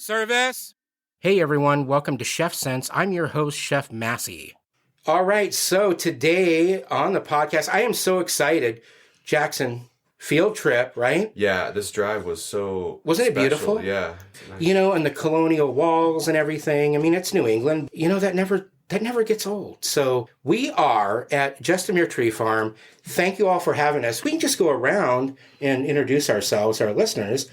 Service. Hey everyone, welcome to Chef Sense. I'm your host, Chef Massey. All right, so today on the podcast, I am so excited. Jackson, field trip, right? Yeah, this drive was so Wasn't special. it beautiful? Yeah. Nice. You know, and the colonial walls and everything. I mean, it's New England. You know, that never gets old. So we are at Justamere Tree Farm. Thank you all for having us. We can just go around and introduce ourselves, our listeners.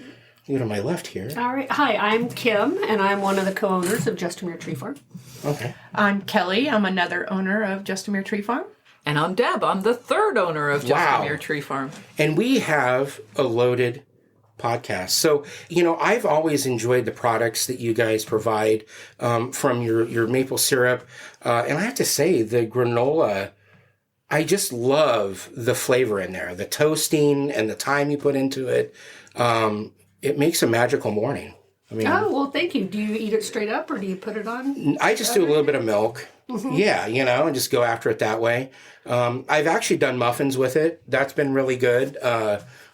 You to my left here. All right. Hi, I'm Kim, and I'm one of the co-owners of Justamere Tree Farm. Okay. I'm Kelly. I'm another owner of Justamere Tree Farm. And I'm Deb. I'm the third owner of Justamere Tree Farm. And we have a loaded podcast. So, you know, I've always enjoyed the products that you guys provide from your maple syrup. And I have to say, the granola, I just love the flavor in there. The toasting and the time you put into it. It makes a magical morning. I mean, Oh, well, thank you. Do you eat it straight up, or do you put it on? I just do a little bit of milk. Mm-hmm. Yeah, you know, and just go after it that way. I've actually done muffins with it. That's been really good.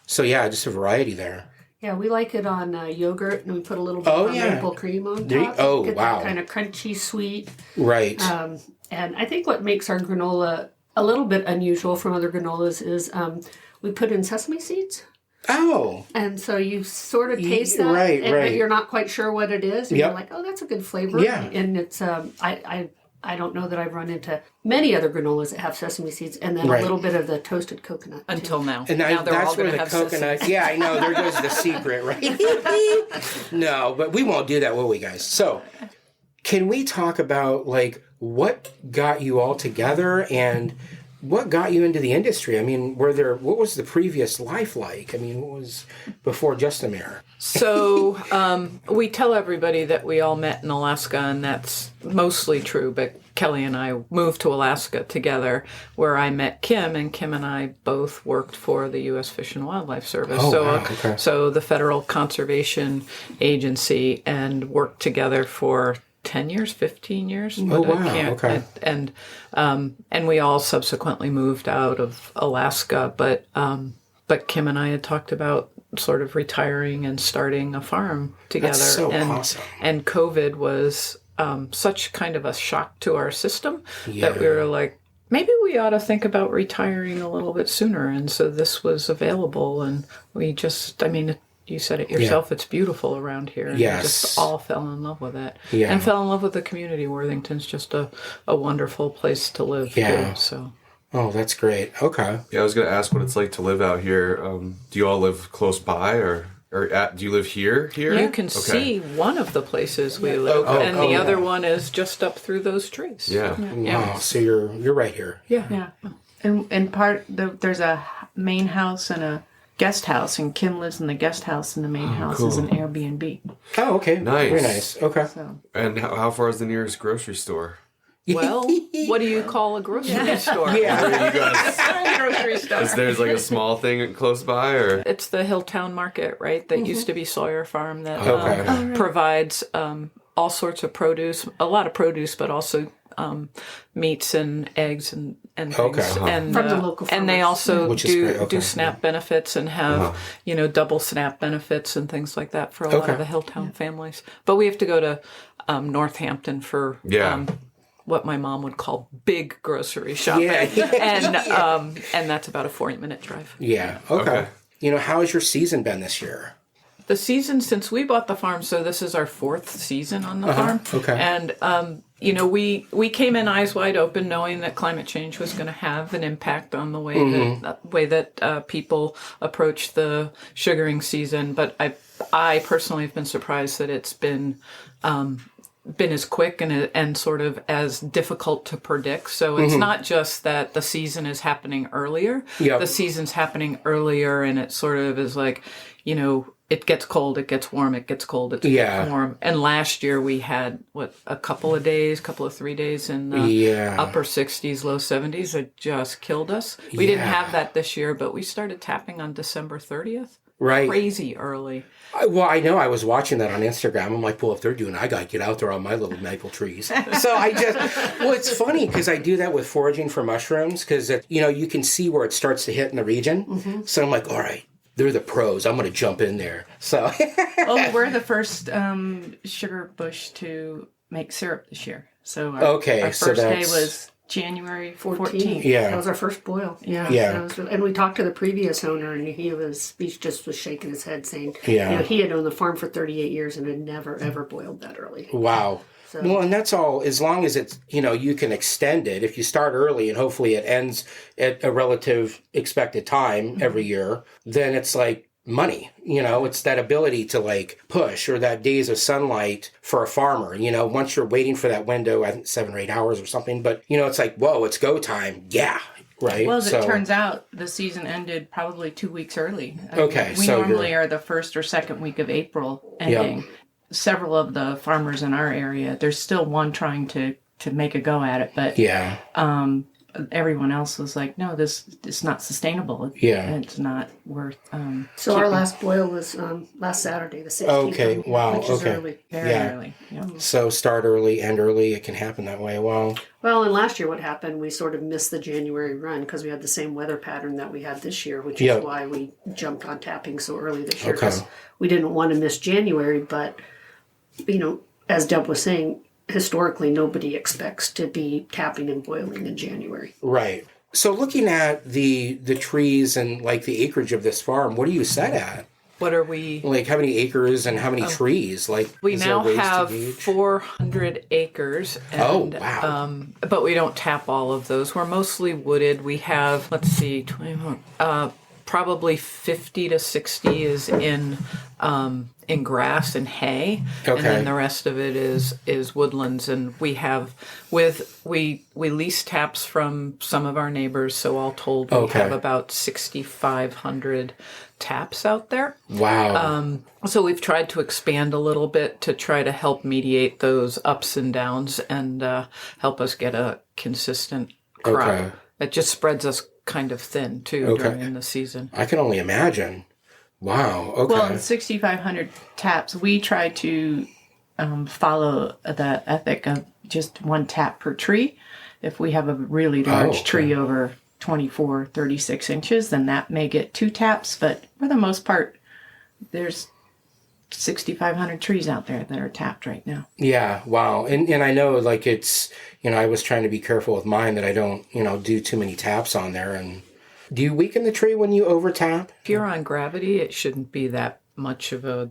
So, yeah, just a variety there. Yeah, we like it on yogurt, and we put a little bit of maple cream on top. Get that kind of crunchy, sweet. Right. And I think what makes our granola a little bit unusual from other granolas is we put in sesame seeds. Oh. And so you sort of taste that, right. But you're not quite sure what it is. And you're like, oh, that's a good flavor. Yeah. And it's, I don't know that I've run into many other granolas that have sesame seeds and then a little bit of the toasted coconut. Until now. And now they're that's all going where to the have coconut, sesame. yeah, I know, there goes the secret, right? No, but we won't do that, will we, guys? So, can we talk about, like, what got you all together and what got you into the industry? I mean, what was the previous life like? I mean, what was before Justamere? So we tell everybody that we all met in Alaska, and that's mostly true, but Kelly and I moved to Alaska together, where I met Kim, and Kim and I both worked for the U.S. Fish and Wildlife Service. So the Federal Conservation Agency, and worked together for 10 years, 15 years. Oh, wow. Okay. And we all subsequently moved out of Alaska, but Kim and I had talked about sort of retiring and starting a farm together. That's so awesome. And COVID was such kind of a shock to our system that we were like, maybe we ought to think about retiring a little bit sooner. And so this was available, and we just, I mean, you said it yourself, it's beautiful around here. And we just all fell in love with it. Yeah. And fell in love with the community. Worthington's just a wonderful place to live, too. So. Oh, that's great. Okay. Yeah, I was going to ask what it's like to live out here. Do you all live close by, or do you live here? You can see one of the places we live, and the other one is just up through those trees. Yeah. Wow, so you're right here. Yeah. And there's a main house and a guest house, and Kim lives in the guest house, and the main house is an Airbnb. Oh, okay. Nice. Very nice. Okay. So. And how far is the nearest grocery store? Well, what do you call a grocery store? Yeah. You guys, Grocery store. there's like a small thing close by, or? It's the Hilltown Market, right? That used to be Sawyer Farm that provides all sorts of produce, a lot of produce, but also meats and eggs and things. Okay. And From the local and they also do SNAP benefits and have double SNAP benefits and things like that for a lot of the Hilltown families. But we have to go to Northampton for what my mom would call big grocery shopping. And that's about a 40-minute drive. Yeah. Okay. You know, how has your season been this year? The season since we bought the farm, so this is our 4th season on the farm. Okay. And, we came in eyes wide open knowing that climate change was going to have an impact on the way that people approach the sugaring season. But I personally have been surprised that it's been as quick and sort of as difficult to predict. So it's not just that the season is happening earlier. Yep. The season's happening earlier, and it sort of is like, it gets cold, it gets warm, it gets cold, it gets warm. And last year we had, a couple of 3 days in the upper 60s, low 70s. It just killed us. We didn't have that this year, but we started tapping on December 30th. Right. Crazy early. Well, I know I was watching that on Instagram. I'm like, well, if they're doing it, I got to get out there on my little maple trees. So it's funny because I do that with foraging for mushrooms because, you can see where it starts to hit in the region. Mm-hmm. So I'm like, all right, they're the pros. I'm going to jump in there. So, Well, we're the first sugar bush to make syrup this year. So our first day was January 14th. Yeah. That was our first boil. Yeah. Yeah. And we talked to the previous owner, and he just was shaking his head saying, Yeah. he had owned the farm for 38 years and had never, ever boiled that early. Wow. So, Well, and that's all, as long as it's, you can extend it. If you start early and hopefully it ends at a relative expected time every year, then it's like money, it's that ability to like push, or that days of sunlight for a farmer, once you're waiting for that window, I think 7 or 8 hours or something, but it's like, whoa, it's go time. Yeah. Right. Well, as it turns out, the season ended probably 2 weeks early. Okay. We normally are the first or second week of April ending. Yep. Several of the farmers in our area, there's still one trying to make a go at it, but yeah. Everyone else was like, no, it's not sustainable. Yeah. It's not worth So our last boil was last Saturday, the 16th. Okay. Wow. Which is Okay. early. very Yeah. early. Yeah. So start early, end early. It can happen that way. Wow. Well, and last year what happened, we sort of missed the January run because we had the same weather pattern that we had this year, which is why we jumped on tapping so early this year. Okay. 'Cause we didn't want to miss January, but, as Deb was saying, historically nobody expects to be tapping and boiling in January. Right. So looking at the trees and like the acreage of this farm, what are you set at? What are we? Like how many acres and how many trees? Like We is there now ways to have gauge? 400 acres. And, Oh, wow. But we don't tap all of those. We're mostly wooded. We have, let's see, 20, probably 50 to 60 is in grass and hay, and Okay. then the rest of it is woodlands. And we have we lease taps from some of our neighbors, so all told we Okay. have about 6,500 taps out there. Wow. So we've tried to expand a little bit to try to help mediate those ups and downs and help us get a consistent crop. Okay. It just spreads us kind of thin too during the season. I can only imagine. Wow. Okay. Well, in 6,500 taps, we try to follow the ethic of just one tap per tree. If we have a really large tree over 24, 36 inches, then that may get 2 taps. But for the most part, there's 6,500 trees out there that are tapped right now. Yeah. Wow. And I know like it's, I was trying to be careful with mine that I don't, do too many taps on there. And do you weaken the tree when you over tap? If you're on gravity, it shouldn't be that much of a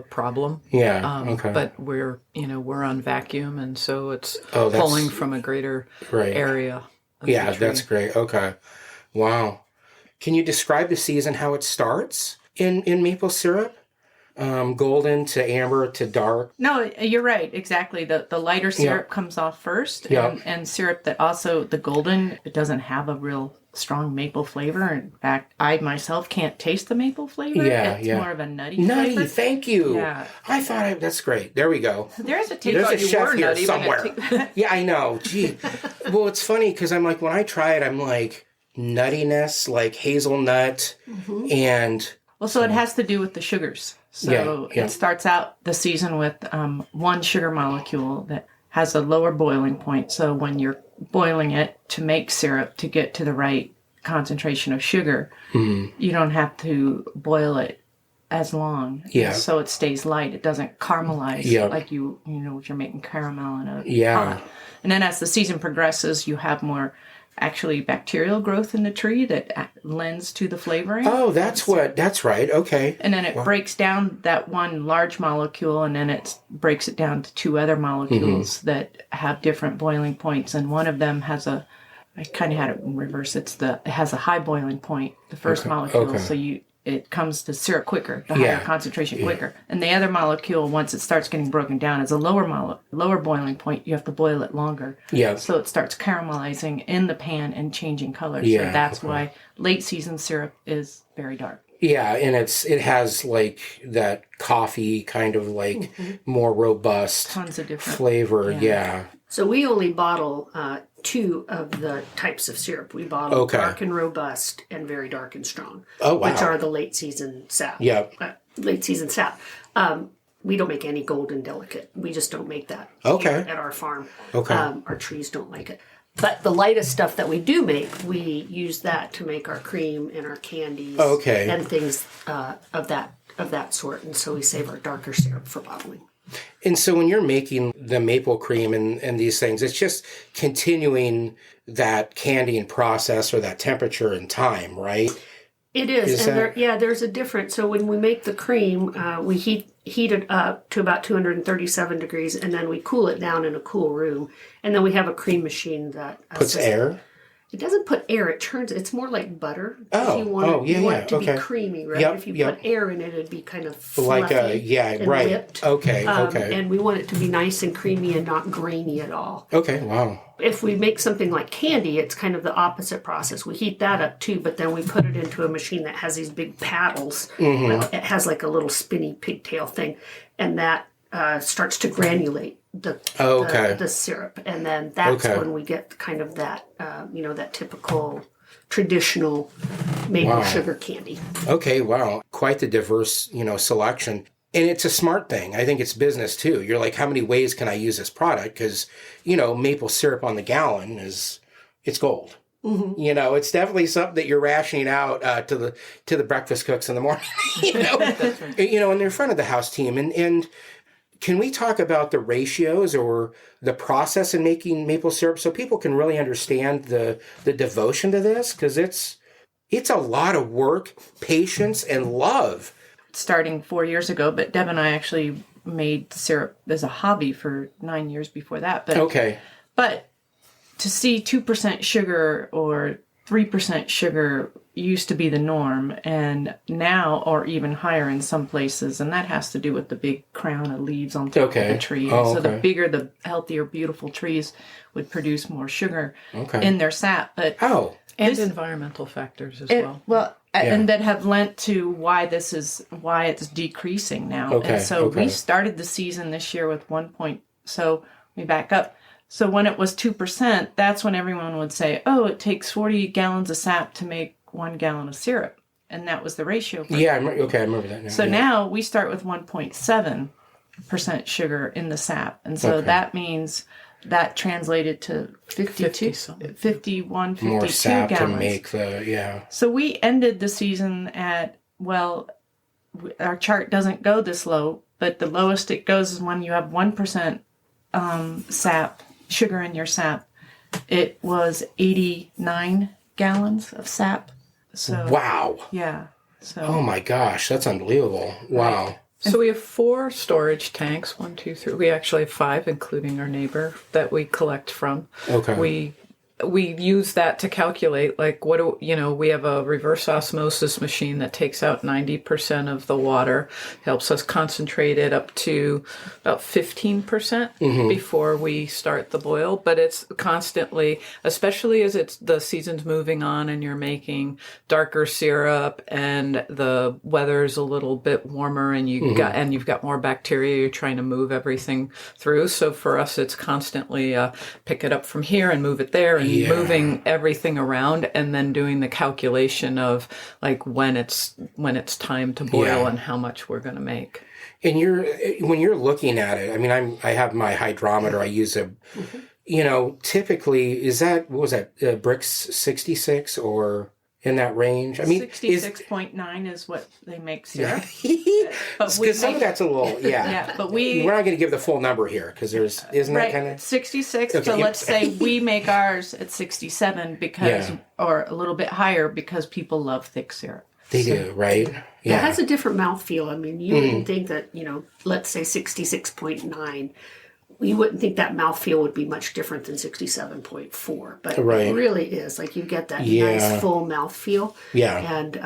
problem. Yeah. Okay. But we're on vacuum, and so it's that's- pulling from a greater area. Of Yeah, the tree. that's great. Okay. Wow. Can you describe the season, how it starts in maple syrup? Golden to amber to dark. No, you're right. Exactly. The lighter syrup comes off first, and syrup that also, the golden, it doesn't have a real strong maple flavor. In fact, I myself can't taste the maple flavor. It's more of a nutty flavor. Thank you. Yeah. I thought that's great. There we go. There's a taste. There's a you chef were here nutty when it somewhere. Yeah, I know. Gee. Well, it's funny because I'm like, when I try it, I'm like nuttiness, like hazelnut and... Well, so it has to do with the sugars. So it starts out the season with one sugar molecule that has a lower boiling point. So when you're boiling it to make syrup to get to the right concentration of sugar, you don't have to boil it as long. Yeah. So it stays light. It doesn't caramelize like you know, if you're making caramel in a pot. And then as the season progresses, you have more actually bacterial growth in the tree that lends to the flavoring. Oh, that's right. Okay. And then it breaks down that one large molecule, and then it breaks it down to 2 other molecules that have different boiling points. And one of them has I kind of had it in reverse. It has a high boiling point, the first molecule. So it comes to syrup quicker, the higher concentration quicker. And the other molecule, once it starts getting broken down, is a lower boiling point. You have to boil it longer. Yeah. So it starts caramelizing in the pan and changing colors. Yeah, So that's why late season syrup is very dark. Yeah, and it has like that coffee kind of like more robust Tons of different flavor. Yeah. So we only bottle 2 of the types of syrup. We bottle dark and robust and very dark and strong. Oh, wow. Which are the late season sap. Yep. Late season sap. We don't make any golden delicate. We just don't make that Okay. here at our farm. Okay. Our trees don't like it. But the lightest stuff that we do make, we use that to make our cream and our candies and things of that sort. And so we save our darker syrup for bottling. And so when you're making the maple cream and these things, it's just continuing that candying process or that temperature and time, right? It is. There's a difference. So when we make the cream, we heat it up to about 237 degrees, and then we cool it down in a cool room. And then we have a cream machine that puts air? It doesn't put air. It turns. It's more like butter. Oh, you want it to be creamy, right? If you put air in it, it'd be kind of fluffy and whipped. Okay. And we want it to be nice and creamy and not grainy at all. Okay, wow. If we make something like candy, it's kind of the opposite process. We heat that up too, but then we put it into a machine that has these big paddles. It has like a little spinny pigtail thing, and that starts to granulate the syrup, and then that's when we get kind of that that typical traditional maple sugar candy. Okay, wow, quite the diverse selection. And it's a smart thing. I think it's business too. You're like, how many ways can I use this product? Because maple syrup on the gallon it's gold. It's definitely something that you're rationing out to the breakfast cooks in the morning. And they're front of the house team. And can we talk about the ratios or the process in making maple syrup so people can really understand the devotion to this? Because it's a lot of work, patience, and love. Starting 4 years ago, but Deb and I actually made syrup as a hobby for 9 years before that. But to see 2% sugar or 3% sugar used to be the norm, and now, or even higher in some places, and that has to do with the big crown of leaves on top of the tree. So the bigger, the healthier, beautiful trees would produce more sugar in their sap. But and environmental factors as well. And that have lent to why it's decreasing now. And so we started the season this year with so we back up. So when it was 2%, that's when everyone would say, it takes 40 gallons of sap to make 1 gallon of syrup. And that was the ratio. I remember that now. So now we start with 1.7% sugar in the sap. And so that means that translated to 51, 52 more sap gallons. To make So we ended the season at, our chart doesn't go this low, but the lowest it goes is when you have 1% sugar in your sap. It was 89 gallons of sap. So wow. Yeah. So oh my gosh, that's unbelievable. Wow. Right. So we have 4 storage tanks, 1, 2, 3. We actually have 5, including our neighbor that we collect from. Okay. We use that to calculate, like, we have a reverse osmosis machine that takes out 90% of the water, helps us concentrate it up to about 15% before we start the boil. But it's constantly, especially as the season's moving on and you're making darker syrup and the weather's a little bit warmer and you've got more bacteria, you're trying to move everything through. So for us, it's constantly pick it up from here and move it there. And moving everything around and then doing the calculation of like when it's time to boil and how much we're going to make. And when you're looking at it, I mean, I have my hydrometer. I use typically what was that Brix 66 or in that range? I mean, 66.9 is what they make syrup. But some of that's a little, but we're not going to give the full number here because isn't that kind of 66? Okay. So let's say we make ours at 67 because, or a little bit higher because people love thick syrup. They do, right? Yeah. It has a different mouthfeel. I mean, you wouldn't think that, let's say 66.9. You wouldn't think that mouthfeel would be much different than 67.4, but it really is. Like you get that nice full mouthfeel, and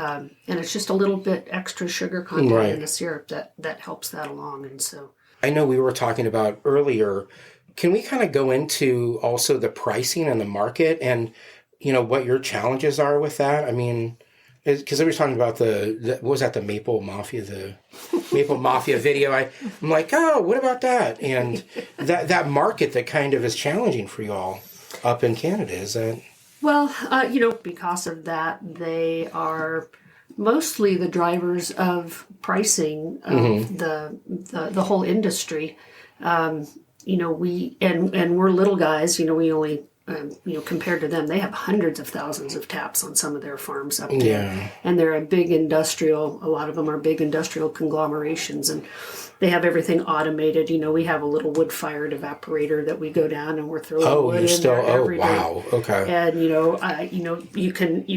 it's just a little bit extra sugar content in the syrup that helps that along. And so I know we were talking about earlier. Can we kind of go into also the pricing and the market, and what your challenges are with that? I mean, because I was talking about what was that, the Maple Mafia video. I'm like, what about that? And that market that kind of is challenging for y'all up in Canada, is that? Well, because of that, they are mostly the drivers of pricing of the whole industry. We we're little guys. We only compared to them, they have hundreds of thousands of taps on some of their farms up there. Yeah. And they're a lot of them are big industrial conglomerations, and they have everything automated. We have a little wood-fired evaporator that we go down and we're throwing wood in there every day. Wow, okay. And you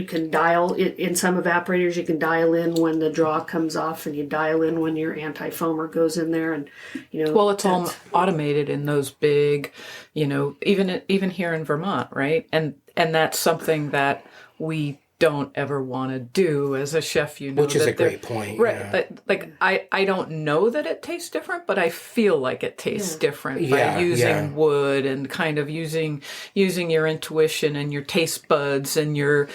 can dial it in some evaporators. You can dial in when the draw comes off, and you dial in when your anti-foamer goes in there. And well, it's all automated in those big, even here in Vermont, right? And that's something that we don't ever want to do as a chef, which is a great point, right? Yeah. Like I don't know that it tastes different, but I feel like it tastes different by using wood and kind of using your intuition and your taste buds and your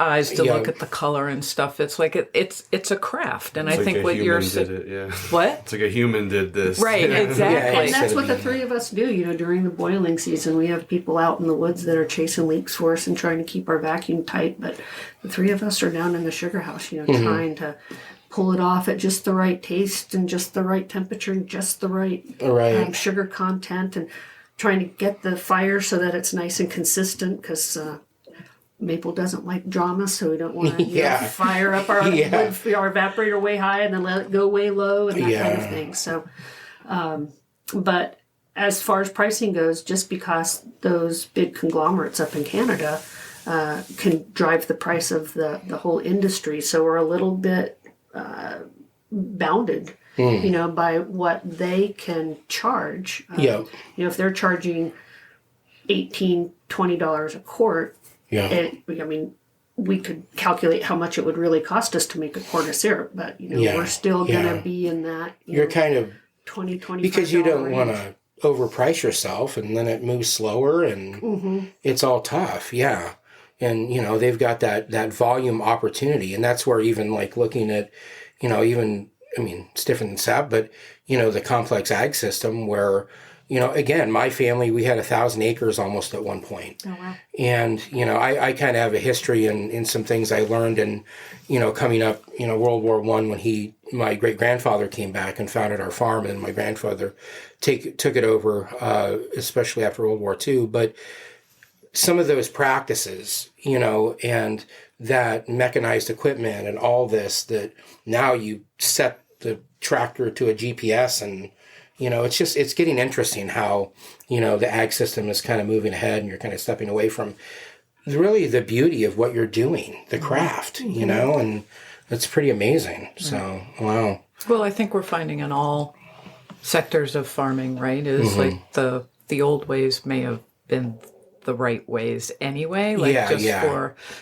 eyes to look at the color and stuff. It's like it's a craft, and I think what you're did it, yeah. What? It's like a human did this, right? Exactly, and that's what the three of us do. During the boiling season, we have people out in the woods that are chasing leaks for us and trying to keep our vacuum tight, but the three of us are down in the sugar house, trying to pull it off at just the right taste and just the right temperature and just the right sugar content, and trying to get the fire so that it's nice and consistent, because maple doesn't like drama, so we don't want to fire up our evaporator way high and then let it go way low and that kind of thing. So, but as far as pricing goes, just because those big conglomerates up in Canada can drive the price of the whole industry. So we're a little bit bounded, by what they can charge. If they're charging $18, $20 a quart, we could calculate how much it would really cost us to make a quart of syrup, but we're still going to be in that. You're kind of $20, because you don't want to overprice yourself, and then it moves slower, and it's all tough. Yeah. And, they've got that volume opportunity. And that's where even like looking at, it's different than SAP, but, the complex ag system where, again, my family, we had 1,000 acres almost at one point. Oh, wow. And, I kind of have a history in some things I learned in, coming up, World War I when my great grandfather came back and founded our farm, and my grandfather took it over, especially after World War II. But some of those practices, and that mechanized equipment and all this, that now you set the tractor to a GPS, and, it's getting interesting how, the ag system is kind of moving ahead, and you're kind of stepping away from really the beauty of what you're doing, the craft, and it's pretty amazing. So, wow. Well, I think we're finding in all sectors of farming, right, is like the old ways may have been the right ways anyway,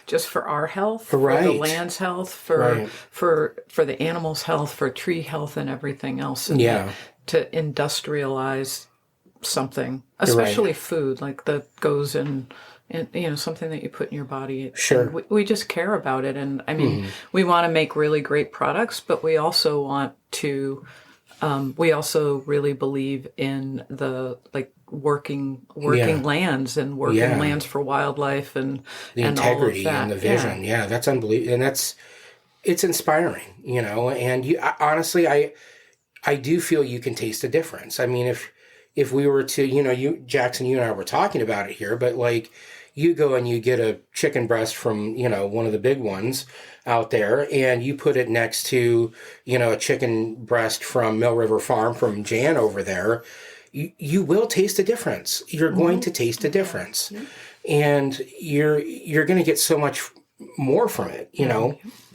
just for our health, for the land's health, for the animals' health, for tree health and everything else, and to industrialize something, especially food, like that goes in something that you put in your body. Sure. We just care about it, and I mean, we want to make really great products, but we also want to we also really believe in the working lands and working lands for wildlife and the and integrity all of that. and the vision. Yeah, that's unbelievable, and it's inspiring. And honestly, I do feel you can taste the difference. I mean, if we were to, Jackson, you and I were talking about it here, but like you go and you get a chicken breast from, one of the big ones out there, and you put it next to, a chicken breast from Mill River Farm from Jan over there, you will taste a difference. You're going to taste a difference, and you're going to get so much more from it,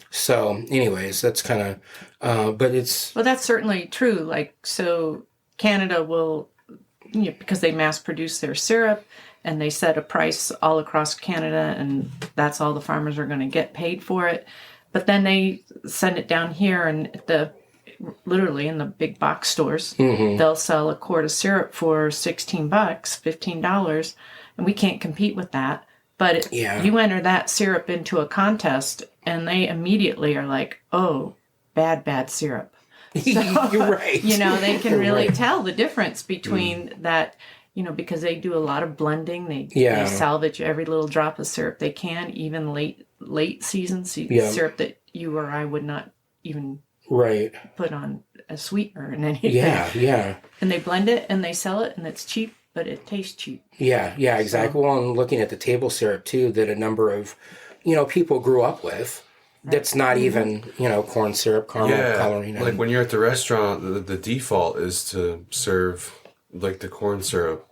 So anyways, that's kind of, but it's... Well, that's certainly true. So Canada will, because they mass produce their syrup and they set a price all across Canada, and that's all the farmers are going to get paid for it. But then they send it down here, and literally in the big box stores, they'll sell a quart of syrup for $16, $15, and we can't compete with that. But you enter that syrup into a contest, and they immediately are like, oh, bad syrup. So, you're right. They can really tell the difference between that, because they do a lot of blending. They salvage every little drop of syrup they can, even late season syrup that you or I would not even put on a sweetener in anything. Yeah. And they blend it and they sell it, and it's cheap but it tastes cheap. Yeah, exactly. Well, and looking at the table syrup too, that a number of, people grew up with, that's not even, corn syrup, caramel coloring. Like when you're at the restaurant, the default is to serve like the corn syrup.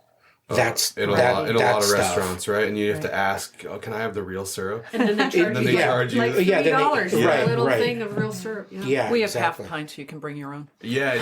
That's in a lot of stuff. restaurants, right? And you have to ask, "Can I have the real syrup?" And then they charge you charge you. like $3 then for right, a little right. thing of real syrup. Yeah, We have exactly. half pints, so you can bring your own. Yeah,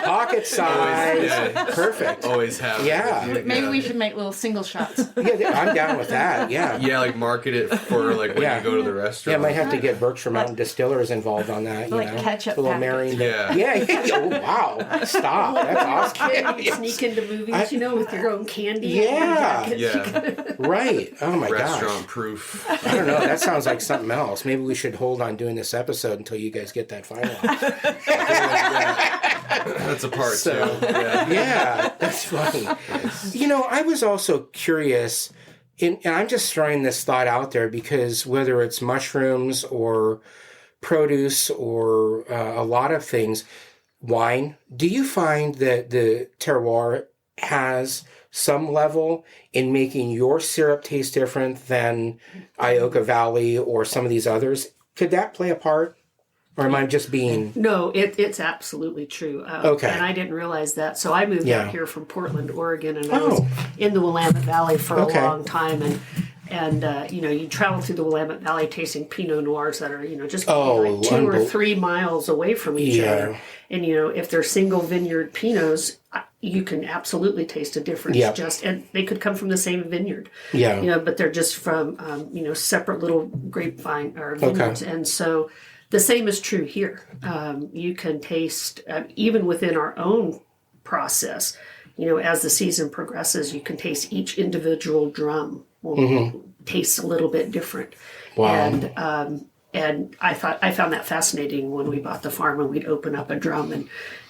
Pocket size. yeah. Perfect. Always have. it Yeah. with you. Maybe we should make little single shots. Yeah, I'm down with that. Yeah. Yeah, like market it for like when Yeah. you go to the Yeah, I restaurant. might have to get Berkshire Mountain Distillers involved on that. You Like know? ketchup a little packets. marrying. Yeah. Oh wow! Stop. That's awesome. You sneak into movies, with your own candy. Yeah. Yeah, Right. Oh my gosh. restaurant proof. I don't know. That sounds like something else. Maybe we should hold on doing this episode until you guys get that finalized. That's a part So- too. Yeah. Yeah, that's funny. I was also curious, and I'm just throwing this thought out there because whether it's mushrooms or produce or a lot of things, wine, do you find that the terroir has some level in making your syrup taste different than Ioka Valley or some of these others? Could that play a part? Or am I just being... No, it's absolutely true. Okay. And I didn't realize that. So I moved Yeah. out here from Portland, Oregon, and I was in the Willamette Valley for Okay. a long time. And you travel through the Willamette Valley tasting Pinot Noirs that are, just like 2 or 3 miles away from each other. And, if they're single vineyard Pinots, you can absolutely taste a difference. Yep. And they could come from the same vineyard. Yeah. But they're just from, separate little grapevine or vineyards. And so the same is true here. You can taste, even within our own process, as the season progresses, you can taste each individual drum will taste a little bit different. Wow. And I found that fascinating when we bought the farm and we'd open up a drum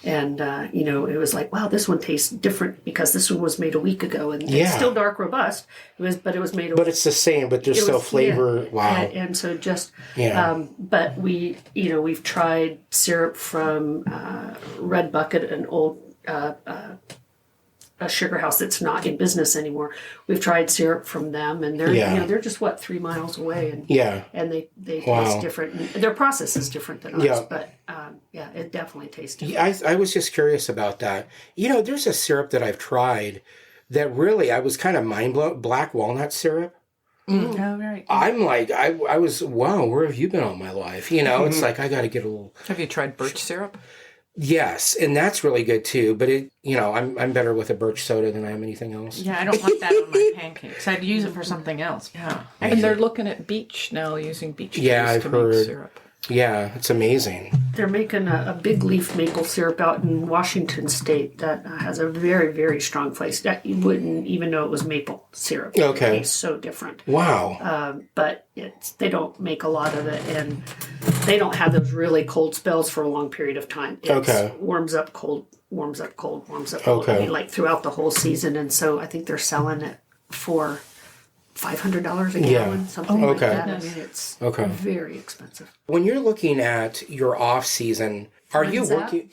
and it was like, wow, this one tastes different because this one was made a week ago and it's still dark robust. But it was made. But it's the same, but there's still flavor. Yeah. Wow. And so just, but we've tried syrup from Red Bucket, an old a sugar house that's not in business anymore. We've tried syrup from them, and they're they're just 3 miles away, and they taste different. Their process is different than ours, but it definitely tastes different. I was just curious about that. There's a syrup that I've tried that really I was kind of mind blown. Black walnut syrup. Oh, right. I'm like I was wow. Where have you been all my life? It's like I got to get a little. Have you tried birch syrup? Yes, and that's really good too. But I'm better with a birch soda than I am anything else. Yeah, I don't want that on my pancakes. I'd use it for something else. Yeah. And they're looking at beech now, using beech trees I've to heard. make syrup. Yeah, it's amazing. They're making a big leaf maple syrup out in Washington State that has a very, very strong flavor that you wouldn't even know it was maple syrup. Okay. It tastes so different. Wow. But they don't make a lot of it, and they don't have those really cold spells for a long period of time. It warms up cold, warms up cold, warms up cold. Okay. I mean, like throughout the whole season, and so I think they're selling it for $500 a gallon, something like that. I mean, it's very expensive. When you're looking at your off season, are you When's that? working?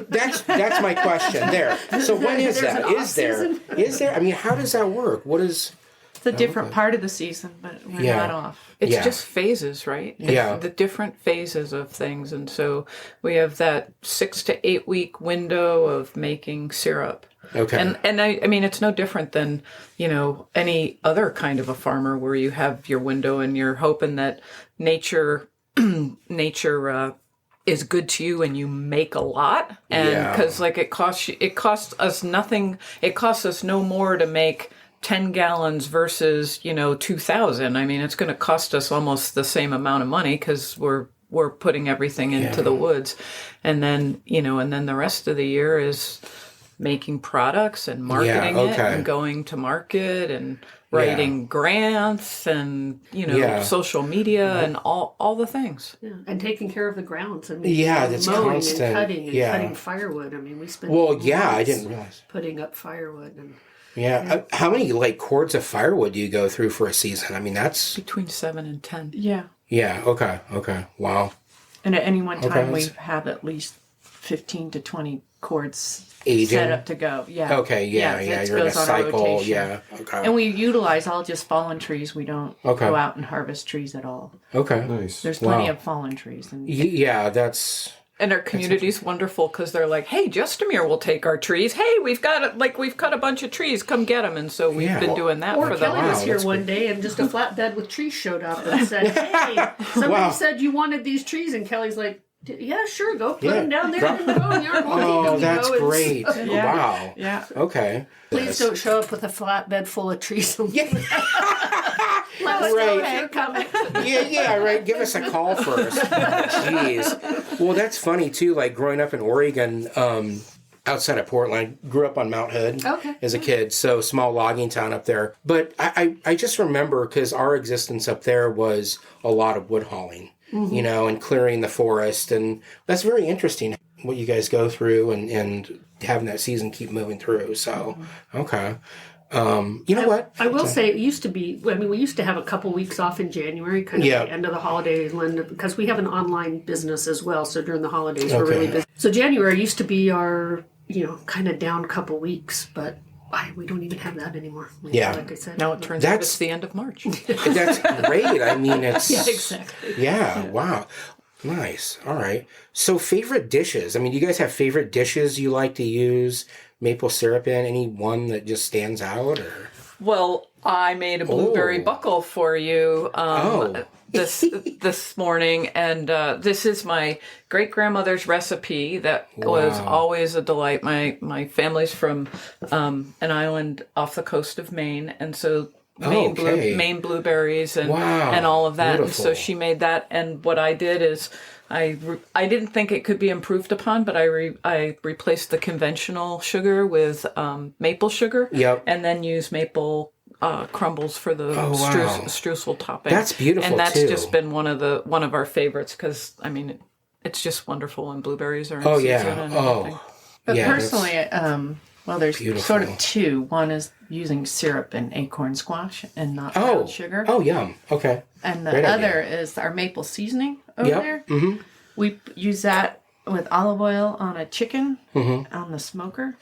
That's my question there. So when is There's that? an Is there? I mean, how does that work? What is? It's a different part of the season, but we're not off. It's just phases, right? It's the different phases of things. And so we have that 6 to 8 week window of making syrup. Okay. And I mean, it's no different than, any other kind of a farmer where you have your window and you're hoping that nature is good to you and you make a lot. And because it costs us nothing. It costs us no more to make 10 gallons versus, 2,000. I mean, it's going to cost us almost the same amount of money because we're putting everything into the woods. And then, and then the rest of the year is making products and marketing it and going to market and writing grants and, social media and all the things. Yeah. And taking care of the grounds. I mean, that's mowing constant. and cutting and cutting firewood. I mean, we spend I didn't realize. putting up firewood. And How many cords of firewood do you go through for a season? I mean, that's Between 7 and 10. Yeah. Yeah. Okay. Wow. And at any one time, we have at least 15 to 20 cords Aging. set up to go. Yeah. Okay, yeah, it you're in a goes on cycle. rotation. Yeah. Okay. And we utilize all just fallen trees. We don't Okay. go out and harvest trees at all. Okay. Nice. There's plenty Wow. of fallen trees. And Yeah, that's... And our community's wonderful because they're like, "Hey, Justamere will take our trees. Hey, we've got we've cut a bunch of trees. Come get them." And so we've Yeah. been doing that Or for Kelly them. was here that's one day and just a flatbed with trees showed up and said, "Hey, somebody Wow. said you wanted these trees," and Kelly's like, "Yeah, sure, go put Yeah. them down there Drop- in the boneyard. We'll Oh, keep them." that's And great. so- Wow. yeah. Okay. Please don't show up with a flatbed full of trees. Let us know Right. if you're coming. Yeah, right. Give us a call first. Jeez. Well, that's funny too. Like growing up in Oregon, outside of Portland, I grew up on Mount Hood Okay. as a kid, so small logging town up there. But I just remember because our existence up there was a lot of wood hauling, you know, and clearing the forest, and that's very interesting what you guys go through and having that season keep moving through. So, okay. You know what? I will say it used to be, I mean, we used to have a couple weeks off in January, kind of Yeah. the end of the holidays, because we have an online business as well. So during the holidays, we're Okay. really busy. So January used to be our, kind of down couple weeks, but we don't even have that anymore. Yeah. Like I said. Now it turns out That's- it's the end of March. That's great. I mean, it's... Yeah, exactly. Yeah, wow. Nice. All right. So favorite dishes. I mean, do you guys have favorite dishes you like to use maple syrup in? Any one that just stands out or? Well, I made a blueberry Oh. buckle for you Oh. this morning, and this is my great grandmother's recipe that was always a delight. My family's from an island off the coast of Maine, and so Maine blueberries and all of that. Beautiful. And so she made that, and what I did is I didn't think it could be improved upon, but I replaced the conventional sugar with maple sugar. Yep. And then use maple crumbles for the streusel topping. That's beautiful, and that's too. just been one of our favorites because I mean it's just wonderful, and blueberries are in Oh season yeah. and everything. But Yeah, that's personally, well, there's beautiful. sort of two. One is using syrup and acorn squash and not brown sugar. Oh, yum. Okay. And the Great idea. other is our maple seasoning over Yep. there. Mm-hmm. We use that with olive oil on a chicken Mm-hmm. on the smoker.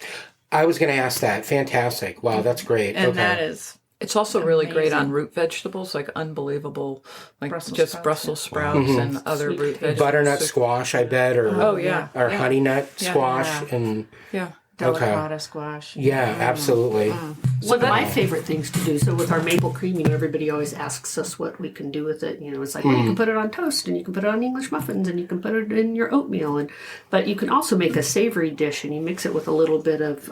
I was going to ask that. Fantastic. Wow, that's great. And okay. that is It's also really great Amazing. on root vegetables, like unbelievable, like Brussels just sprouts, Brussels sprouts and other Sweet root vegetables. butternut So- squash, I bet, or Oh yeah, or honey nut squash, Yeah. and yeah. delicata squash. yeah, absolutely. One of my favorite things to do. So with our maple cream, everybody always asks us what we can do with it. It's like, well, you can put it on toast, and you can put it on English muffins, and you can put it in your oatmeal, but you can also make a savory dish, and you mix it with a little bit of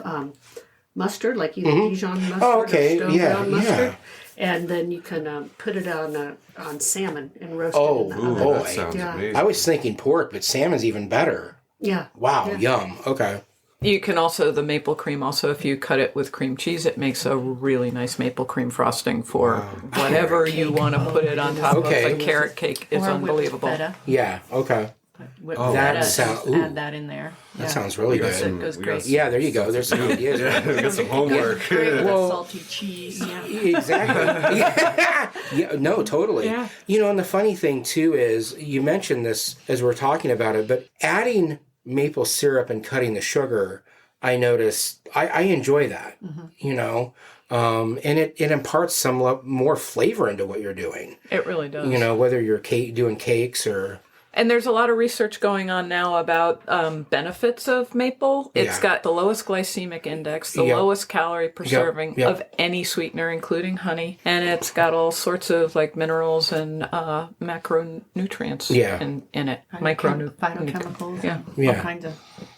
mustard, like either Dijon mustard Oh, okay. or stone Yeah, ground yeah. mustard, and then you can put it on salmon and roast Oh, it in the oven. boy. That sounds Yeah. amazing. I was thinking pork, but salmon's even better. Yeah. Wow, Yeah. yum. Okay. You can also, the maple cream, also if you cut it with cream cheese, it makes a really nice maple cream frosting for whatever you want to put it on top Okay. of. The carrot cake is Or whipped unbelievable. feta. Yeah, okay. Whipped that feta, sounds- just ooh. add that in there. That sounds really got good. some- It goes we got great. some- Yeah, there you go. There's some ideas. Yeah, we got some homework. Great with Well- salty cheese. Yeah. Exactly. Yeah, no, totally. Yeah. And the funny thing too is you mentioned this as we're talking about it, but adding maple syrup and cutting the sugar, I noticed I enjoy that. And it imparts some more flavor into what you're doing. It really does. Whether you're doing cakes or And there's a lot of research going on now about benefits of maple. It's Yeah. got the lowest glycemic index, the Yep. lowest calorie per serving Yep. of any sweetener, including honey. And it's got all sorts of like minerals and macronutrients in it. Phytochemicals. Yeah. And Yeah. all kinds of.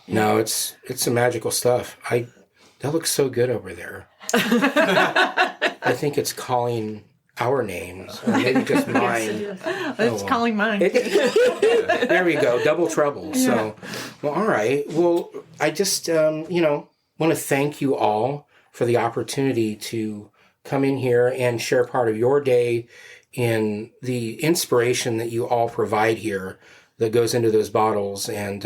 no, it's some magical stuff. That looks so good over there. I think it's calling our names, or maybe just mine. It's calling mine. There we go, double trouble. So, well, all right. Well, I just, want to thank you all for the opportunity to come in here and share part of your day in the inspiration that you all provide here that goes into those bottles and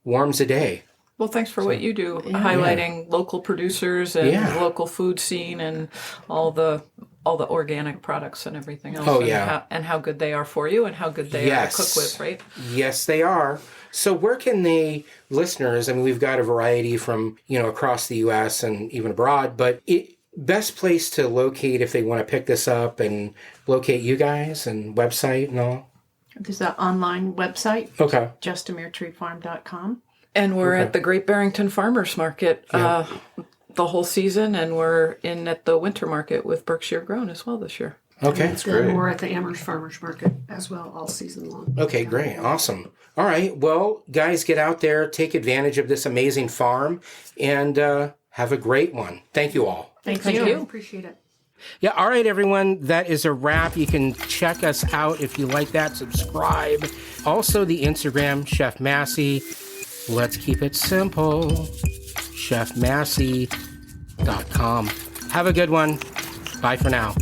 warms the day. Well, thanks for what you do, highlighting local producers and Yeah. local food scene and all the all the organic products and everything else. Oh, and yeah. how good they are for you and how good they are to cook with, right? Yes, they are. So where can the listeners, I mean, we've got a variety from, across the U.S. and even abroad, but best place to locate if they want to pick this up and locate you guys and website and all? There's an online website, Okay. justameretreefarm.com. And we're at the Great Barrington Farmers Market the whole season, and we're in at the winter market with Berkshire Grown as well this year. Okay. That's good. We're at the Amherst Farmers Market as well all season long. Okay, great. Awesome. All right. Well, guys, get out there, take advantage of this amazing farm, and have a great one. Thank you all. Thank you. you. Appreciate it. Yeah, all right, everyone. That is a wrap. You can check us out if you like that. Subscribe. Also, the Instagram, Chef Massey. Let's keep it simple. ChefMassey.com. Have a good one. Bye for now.